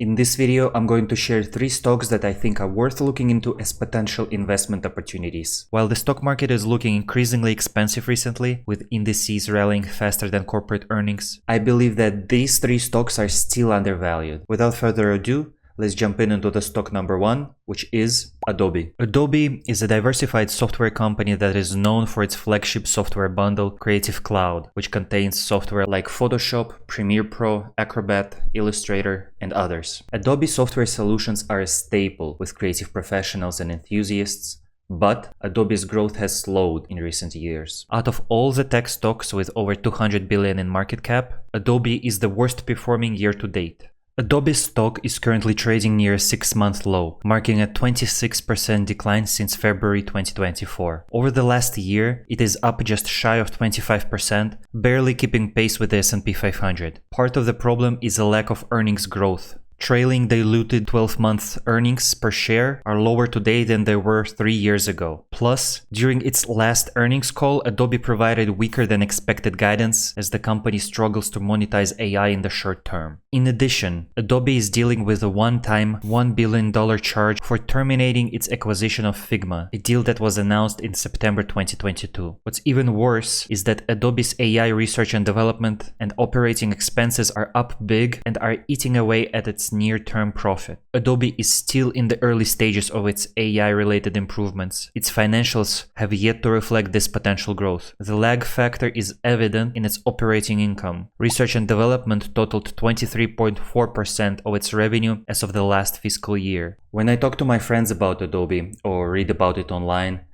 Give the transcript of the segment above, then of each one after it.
In this video, I'm going to share 3 stocks that I think are worth looking into as potential investment opportunities. While the stock market is looking increasingly expensive recently, with indices rallying faster than corporate earnings, I believe that these 3 stocks are still undervalued. Without further ado, let's jump into the stock number 1, which is Adobe. Adobe is a diversified software company that is known for its flagship software bundle, Creative Cloud, which contains software like Photoshop, Premiere Pro, Acrobat, Illustrator, and others. Adobe software solutions are a staple with creative professionals and enthusiasts, but Adobe's growth has slowed in recent years. Out of all the tech stocks with over 200 billion in market cap, Adobe is the worst performing year to date. Adobe's stock is currently trading near a 6-month low, marking a 26% decline since February 2024. Over the last year, it is up just shy of 25%, barely keeping pace with the S&P 500. Part of the problem is a lack of earnings growth. Trailing diluted 12-month earnings per share are lower today than they were 3 years ago. Plus, during its last earnings call, Adobe provided weaker than expected guidance as the company struggles to monetize AI in the short term. In addition, Adobe is dealing with a one-time $1 billion charge for terminating its acquisition of Figma, a deal that was announced in September 2022. What's even worse is that Adobe's AI research and development and operating expenses are up big and are eating away at its near-term profit. Adobe is still in the early stages of its AI-related improvements. Its financials have yet to reflect this potential growth. The lag factor is evident in its operating income. Research and development totaled 23.4% of its revenue as of the last fiscal year. When I talk to my friends about Adobe or read about it online,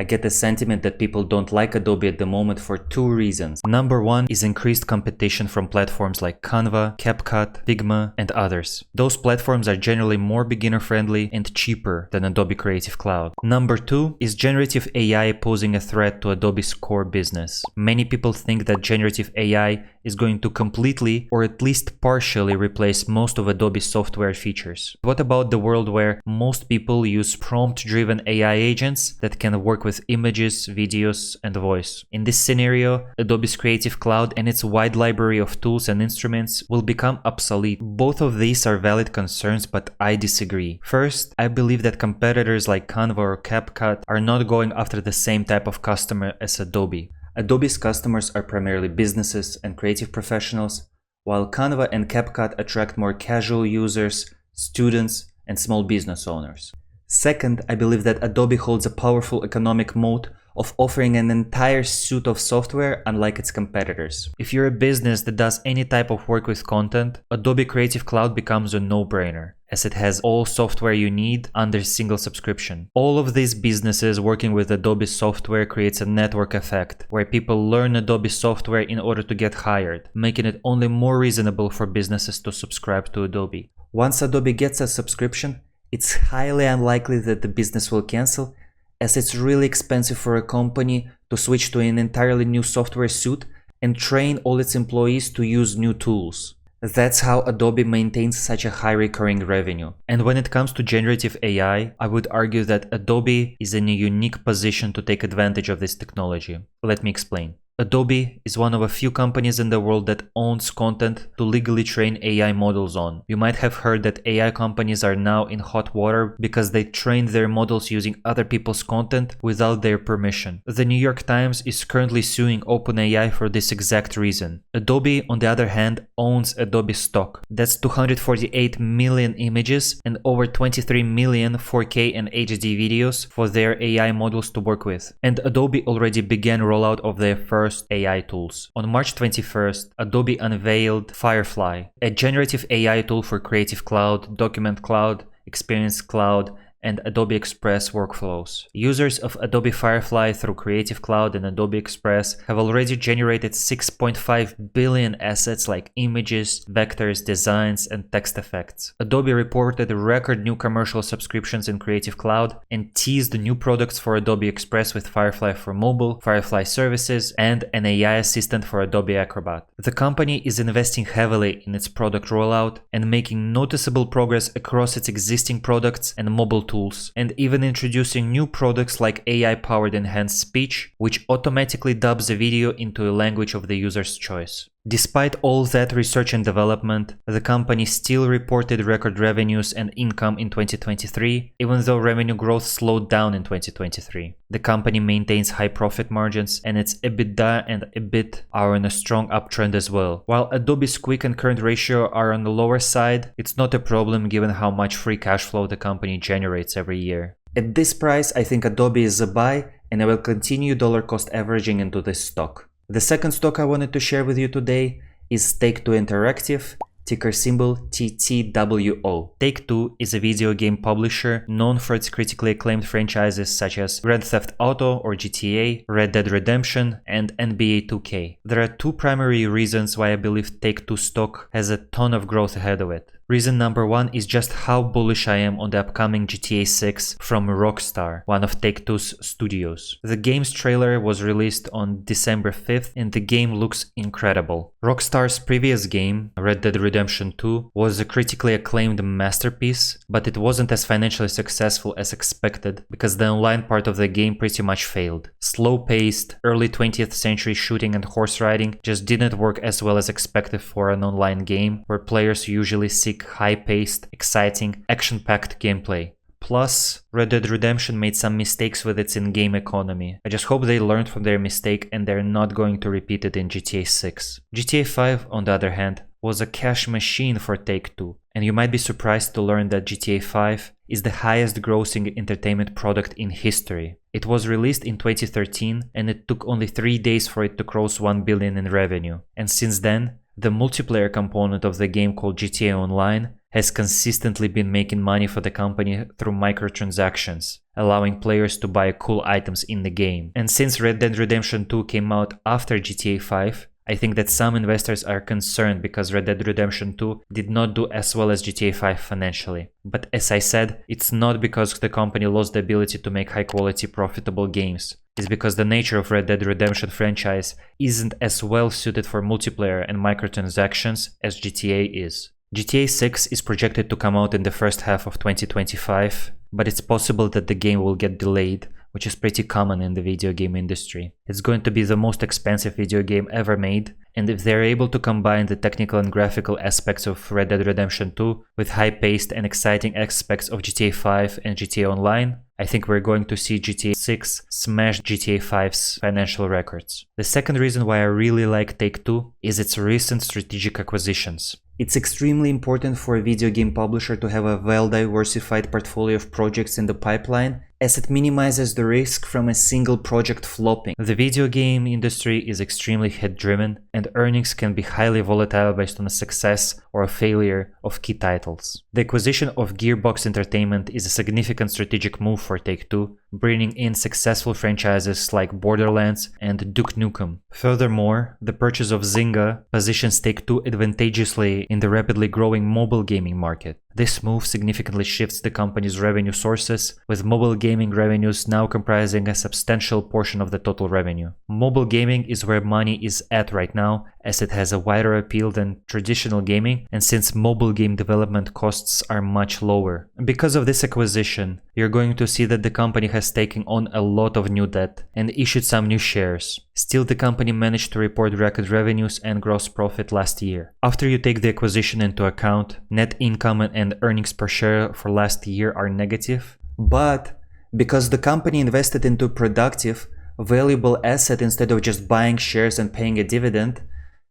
I get the sentiment that people don't like Adobe at the moment for 2 reasons. Number 1 is increased competition from platforms like Canva, CapCut, Figma, and others. Those platforms are generally more beginner-friendly and cheaper than Adobe Creative Cloud. Number 2 is generative AI posing a threat to Adobe's core business. Many people think that generative AI is going to completely or at least partially replace most of Adobe's software features. What about the world where most people use prompt-driven AI agents that can work with images, videos, and voice? In this scenario, Adobe's Creative Cloud and its wide library of tools and instruments will become obsolete. Both of these are valid concerns, but I disagree. First, I believe that competitors like Canva or CapCut are not going after the same type of customer as Adobe. Adobe's customers are primarily businesses and creative professionals, while Canva and CapCut attract more casual users, students, and small business owners. Second, I believe that Adobe holds a powerful economic moat of offering an entire suite of software unlike its competitors. If you're a business that does any type of work with content, Adobe Creative Cloud becomes a no-brainer, as it has all software you need under a single subscription. All of these businesses working with Adobe software creates a network effect, where people learn Adobe software in order to get hired, making it only more reasonable for businesses to subscribe to Adobe. Once Adobe gets a subscription, it's highly unlikely that the business will cancel, as it's really expensive for a company to switch to an entirely new software suite and train all its employees to use new tools. That's how Adobe maintains such a high recurring revenue. And when it comes to generative AI, I would argue that Adobe is in a unique position to take advantage of this technology. Let me explain. Adobe is one of a few companies in the world that owns content to legally train AI models on. You might have heard that AI companies are now in hot water because they trained their models using other people's content without their permission. The New York Times is currently suing OpenAI for this exact reason. Adobe, on the other hand, owns Adobe stock. That's 248 million images and over 23 million 4K and HD videos for their AI models to work with. And Adobe already began rollout of their first AI tools. On March 21st, Adobe unveiled Firefly, a generative AI tool for Creative Cloud, Document Cloud, Experience Cloud, and Adobe Express workflows. Users of Adobe Firefly through Creative Cloud and Adobe Express have already generated 6.5 billion assets like images, vectors, designs, and text effects. Adobe reported record new commercial subscriptions in Creative Cloud and teased new products for Adobe Express with Firefly for mobile, Firefly services, and an AI assistant for Adobe Acrobat. The company is investing heavily in its product rollout and making noticeable progress across its existing products and mobile tools, and even introducing new products like AI-powered enhanced speech, which automatically dubs a video into a language of the user's choice. Despite all that research and development, the company still reported record revenues and income in 2023, even though revenue growth slowed down in 2023. The company maintains high profit margins, and its EBITDA and EBIT are on a strong uptrend as well. While Adobe's quick and current ratio are on the lower side, it's not a problem given how much free cash flow the company generates every year. At this price, I think Adobe is a buy, and I will continue dollar cost averaging into this stock. The second stock I wanted to share with you today is Take-Two Interactive, ticker symbol TTWO. Take-Two is a video game publisher known for its critically acclaimed franchises such as Grand Theft Auto or GTA, Red Dead Redemption, and NBA 2K. There are two primary reasons why I believe Take-Two stock has a ton of growth ahead of it. Reason number one is just how bullish I am on the upcoming GTA 6 from Rockstar, one of Take-Two's studios. The game's trailer was released on December 5th and the game looks incredible. Rockstar's previous game, Red Dead Redemption 2, was a critically acclaimed masterpiece, but it wasn't as financially successful as expected because the online part of the game pretty much failed. Slow-paced, early 20th century shooting and horse riding just didn't work as well as expected for an online game where players usually seek high-paced, exciting, action-packed gameplay. Plus, Red Dead Redemption made some mistakes with its in-game economy. I just hope they learned from their mistake and they're not going to repeat it in GTA 6. GTA 5, on the other hand, was a cash machine for Take-Two, and you might be surprised to learn that GTA 5 is the highest grossing entertainment product in history. It was released in 2013 and it took only 3 days for it to cross $1 billion in revenue. And since then, the multiplayer component of the game called GTA Online has consistently been making money for the company through microtransactions, allowing players to buy cool items in the game. And since Red Dead Redemption 2 came out after GTA 5, I think that some investors are concerned because Red Dead Redemption 2 did not do as well as GTA 5 financially. But as I said, it's not because the company lost the ability to make high quality profitable games. It's because the nature of Red Dead Redemption franchise isn't as well suited for multiplayer and microtransactions as GTA is. GTA 6 is projected to come out in the first half of 2025, but it's possible that the game will get delayed, which is pretty common in the video game industry. It's going to be the most expensive video game ever made, and if they're able to combine the technical and graphical aspects of Red Dead Redemption 2 with high-paced and exciting aspects of GTA 5 and GTA Online, I think we're going to see GTA 6 smash GTA 5's financial records. The second reason why I really like Take-Two is its recent strategic acquisitions. It's extremely important for a video game publisher to have a well-diversified portfolio of projects in the pipeline, as it minimizes the risk from a single project flopping. The video game industry is extremely head-driven, and earnings can be highly volatile based on the success or a failure of key titles. The acquisition of Gearbox Entertainment is a significant strategic move for Take-Two, bringing in successful franchises like Borderlands and Duke Nukem. Furthermore, the purchase of Zynga positions Take-Two advantageously in the rapidly growing mobile gaming market. This move significantly shifts the company's revenue sources, with mobile gaming revenues now comprising a substantial portion of the total revenue. Mobile gaming is where money is at right now, as it has a wider appeal than traditional gaming, and since mobile game development costs are much lower. Because of this acquisition, you're going to see that the company has taken on a lot of new debt and issued some new shares. Still, the company managed to report record revenues and gross profit last year. After you take the acquisition into account, net income and earnings per share for last year are negative. But because the company invested into a productive, valuable asset instead of just buying shares and paying a dividend,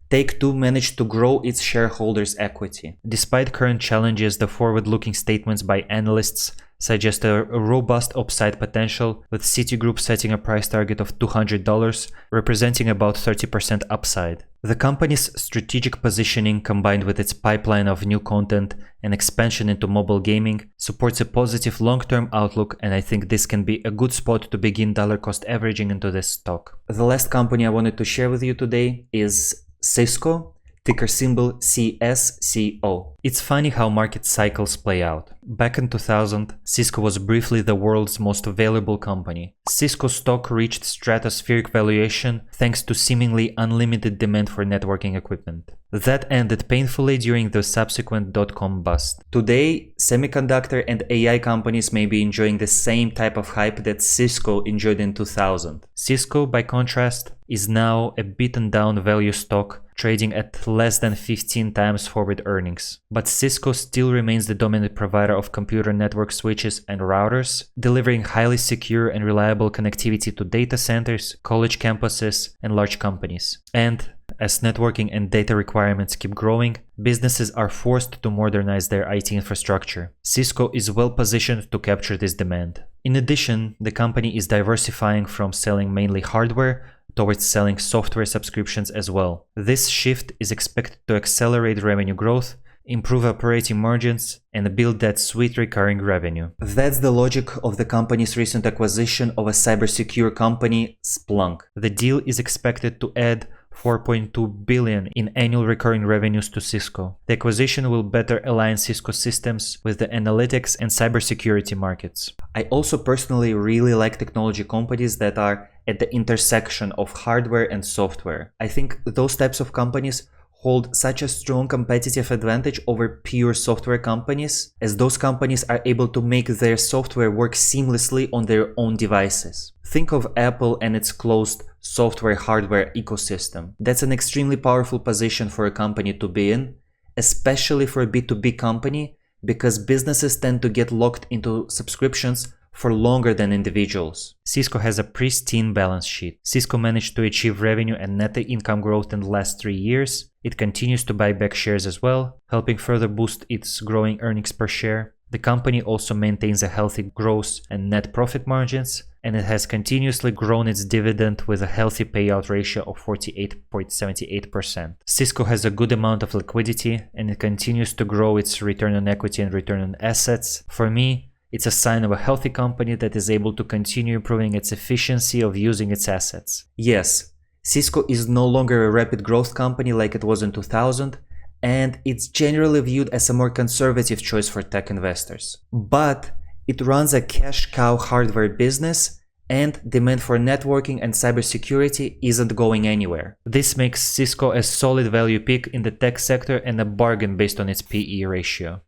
Take-Two managed to grow its shareholders' equity. Despite current challenges, the forward-looking statements by analysts suggest a robust upside potential, with Citigroup setting a price target of $200, representing about 30% upside. The company's strategic positioning, combined with its pipeline of new content and expansion into mobile gaming, supports a positive long-term outlook, and I think this can be a good spot to begin dollar cost averaging into this stock. The last company I wanted to share with you today is Cisco, ticker symbol CSCO. It's funny how market cycles play out. Back in 2000, Cisco was briefly the world's most valuable company. Cisco stock reached stratospheric valuation thanks to seemingly unlimited demand for networking equipment. That ended painfully during the subsequent dot-com bust. Today, semiconductor and AI companies may be enjoying the same type of hype that Cisco enjoyed in 2000. Cisco, by contrast, is now a beaten down value stock trading at less than 15 times forward earnings. But Cisco still remains the dominant provider of computer network switches and routers, delivering highly secure and reliable connectivity to data centers, college campuses, and large companies. And as networking and data requirements keep growing, businesses are forced to modernize their IT infrastructure. Cisco is well positioned to capture this demand. In addition, the company is diversifying from selling mainly hardware towards selling software subscriptions as well. This shift is expected to accelerate revenue growth, improve operating margins, and build that sweet recurring revenue. That's the logic of the company's recent acquisition of a cybersecure company, Splunk. The deal is expected to add $4.2 billion in annual recurring revenues to Cisco. The acquisition will better align Cisco systems with the analytics and cybersecurity markets. I also personally really like technology companies that are at the intersection of hardware and software. I think those types of companies hold such a strong competitive advantage over pure software companies, as those companies are able to make their software work seamlessly on their own devices. Think of Apple and its closed software-hardware ecosystem. That's an extremely powerful position for a company to be in, especially for a B2B company, because businesses tend to get locked into subscriptions for longer than individuals. Cisco has a pristine balance sheet. Cisco managed to achieve revenue and net income growth in the last 3 years. It continues to buy back shares as well, helping further boost its growing earnings per share. The company also maintains a healthy gross and net profit margins, and it has continuously grown its dividend with a healthy payout ratio of 48.78%. Cisco has a good amount of liquidity, and it continues to grow its return on equity and return on assets. For me, it's a sign of a healthy company that is able to continue improving its efficiency of using its assets. Yes, Cisco is no longer a rapid growth company like it was in 2000, and it's generally viewed as a more conservative choice for tech investors. But it runs a cash cow hardware business, and demand for networking and cybersecurity isn't going anywhere. This makes Cisco a solid value pick in the tech sector and a bargain based on its PE ratio.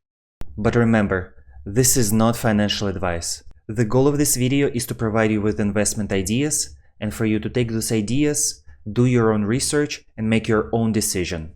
But remember, this is not financial advice. The goal of this video is to provide you with investment ideas, and for you to take those ideas, do your own research, and make your own decision.